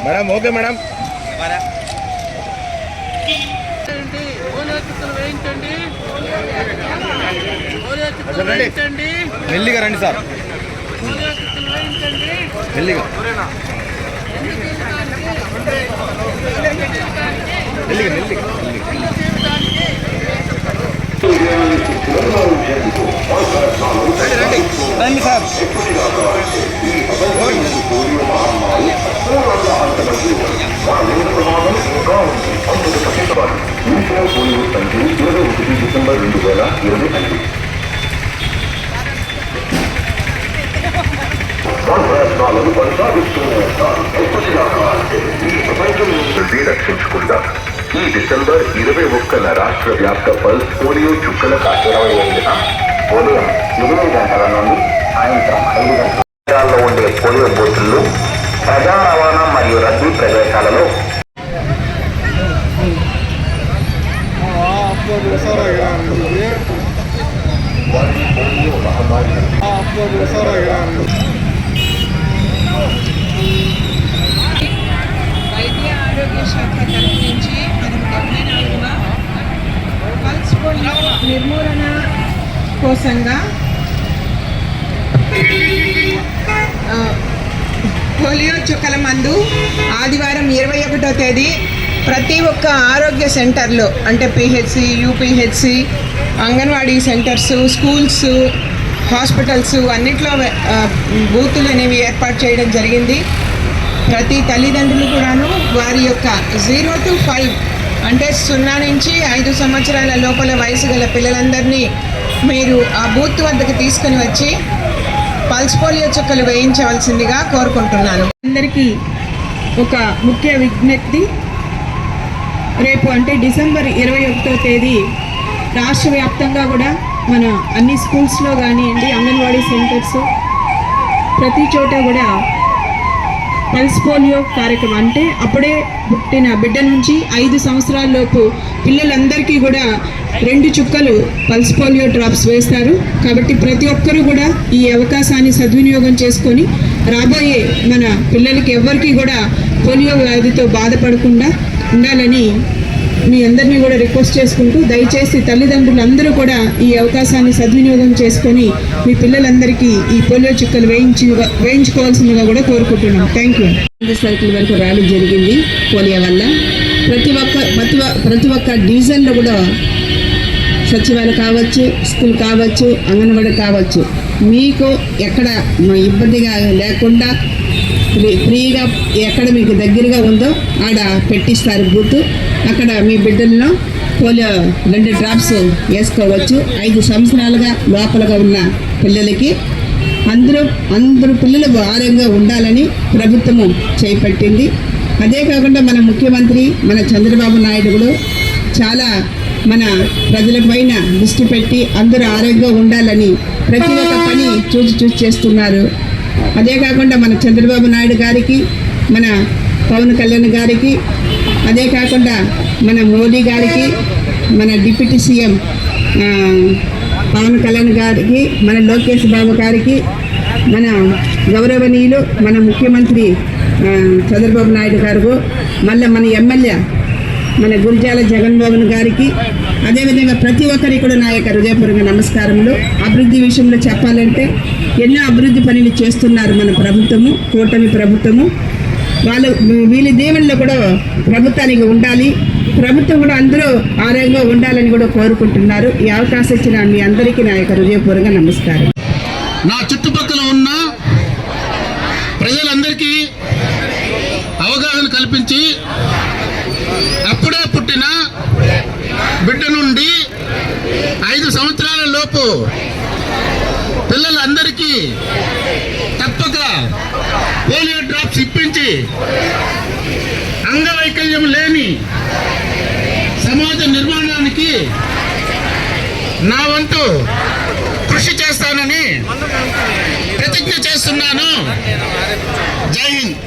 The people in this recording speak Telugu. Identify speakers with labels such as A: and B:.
A: మేడం ఓకే మేడం మెల్లిగా రండి సార్ మెల్లిగా మెల్లిగా మెల్లిగా రండి సార్
B: డిసెంబర్ 2025 ప్రయత్నాలను కొనసాగిస్తూనే రక్షించుకుందాం. ఈ డిసెంబర్ 21న రాష్ట్ర వ్యాప్త పల్స్ పోలియో చుక్కల 28న ఉదయం 8 గంటల నుండి సాయంత్రం 5 గంటలలో ఉండే పోలియో బూతుల్లో ప్రజా రవాణా మరియు రద్దీ ప్రదేశాలలో
C: వైద్య ఆరోగ్య శాఖ తరఫు నుంచి మనకు 74వ పల్స్ పోలియో నిర్మూలన కోసంగా పోలియో చుక్కల మందు ఆదివారం 21వ తేదీ ప్రతి ఒక్క ఆరోగ్య సెంటర్లో అంటే PHC, UPHC, anganwadi centres, schools, hospitals అన్నిట్లో బూతులు అనేవి ఏర్పాటు చేయడం జరిగింది. ప్రతి తల్లిదండ్రులు కూడాను వారి యొక్క 0 to 5 అంటే 0 నుంచి 5 సంవత్సరాల లోపల వయసు గల పిల్లలందరినీ మీరు ఆ బూత్ వద్దకు తీసుకుని వచ్చి పల్స్ పోలియో చుక్కలు వేయించవలసిందిగా కోరుకుంటున్నాను. అందరికీ ఒక ముఖ్య విజ్ఞప్తి, రేపు అంటే డిసెంబర్ 21వ తేదీ రాష్ట్ర వ్యాప్తంగా కూడా మన అన్ని స్కూల్స్లో కానివ్వండి, అంగన్వాడీ సెంటర్స్ ప్రతి చోట కూడా పల్స్ పోలియో కార్యక్రమం అంటే అప్పుడే పుట్టిన బిడ్డ నుంచి 5 సంవత్సరాల లోపు పిల్లలందరికీ కూడా 2 చుక్కలు పల్స్ పోలియో డ్రాప్స్ వేస్తారు. కాబట్టి ప్రతి ఒక్కరూ కూడా ఈ అవకాశాన్ని సద్వినియోగం చేసుకొని రాబోయే మన పిల్లలకి ఎవరికి కూడా పోలియో వ్యాధితో బాధపడకుండా ఉండాలని మీ అందరినీ కూడా రిక్వెస్ట్ చేసుకుంటూ, దయచేసి తల్లిదండ్రులందరూ కూడా ఈ అవకాశాన్ని సద్వినియోగం చేసుకొని మీ పిల్లలందరికీ ఈ పోలియో చుక్కలు వేయించుకోవాల్సిందిగా కూడా కోరుకుంటున్నాం. Thank you. సర్కిల్ వరకు ర్యాలీ జరిగింది పోలియో వల్ల. ప్రతి ఒక్క డివిజన్లో కూడా సచివాలయం కావచ్చు, స్కూల్ కావచ్చు, అంగన్వాడీ కావచ్చు, మీకు ఎక్కడ ఇబ్బందిగా లేకుండా ఫ్రీగా ఎక్కడ మీకు దగ్గరగా ఉందో ఆడ పెట్టిస్తారు బూత్. అక్కడ మీ బిడ్డలను పోలియో 2 డ్రాప్స్ వేసుకోవచ్చు. 5 సంవత్సరాలుగా లోపలగా ఉన్న పిల్లలకి అందరూ పిల్లలు ఆరోగ్యంగా ఉండాలని ప్రభుత్వము చేపట్టింది. అదే కాకుండా మన ముఖ్యమంత్రి మన చంద్రబాబు నాయుడు కూడా చాలా మన ప్రజల పైన దృష్టి పెట్టి అందరూ ఆరోగ్యంగా ఉండాలని ప్రతి ఒక్క పని చూసి చేస్తున్నారు. అదే కాకుండా మన చంద్రబాబు నాయుడు గారికి, మన పవన్ కళ్యాణ్ గారికి, అదే కాకుండా మన మోడీ గారికి, మన డిప్యూటీ సీఎం పవన్ కళ్యాణ్ గారికి, మన లోకేష్ బాబు గారికి, మన గౌరవనీయులు మన ముఖ్యమంత్రి చంద్రబాబు నాయుడు గారు, మళ్ళీ మన ఎమ్మెల్యే మన గురిజాల జగన్మోహన్ గారికి, అదేవిధంగా ప్రతి ఒక్కరికి కూడా నా యొక్క హృదయపూర్వక నమస్కారములు. అభివృద్ధి విషయంలో చెప్పాలంటే ఎన్నో అభివృద్ధి పనులు చేస్తున్నారు మన ప్రభుత్వము, కూటమి ప్రభుత్వము. వీళ్ళ దీవెనలో కూడా ప్రభుత్వానికి ఉండాలి, ప్రభుత్వం కూడా అందరూ ఆరోగ్యంగా ఉండాలని కూడా కోరుకుంటున్నారు. ఈ అవకాశం ఇచ్చిన మీ అందరికీ నా యొక్క హృదయపూర్వక నమస్కారం.
D: నా చుట్టుపక్కల ఉన్న ప్రజలందరికీ అవగాహన కల్పించి అప్పుడే పుట్టిన బిడ్డ నుండి 5 సంవత్సరాల లోపు పిల్లలందరికీ తప్పక పోలియో డ్రాప్స్ ఇప్పించి అంగవైకల్యం లేని సమాజ నిర్మాణానికి నా వంతు కృషి చేస్తానని ప్రతిజ్ఞ చేస్తున్నాను. జై హింద్.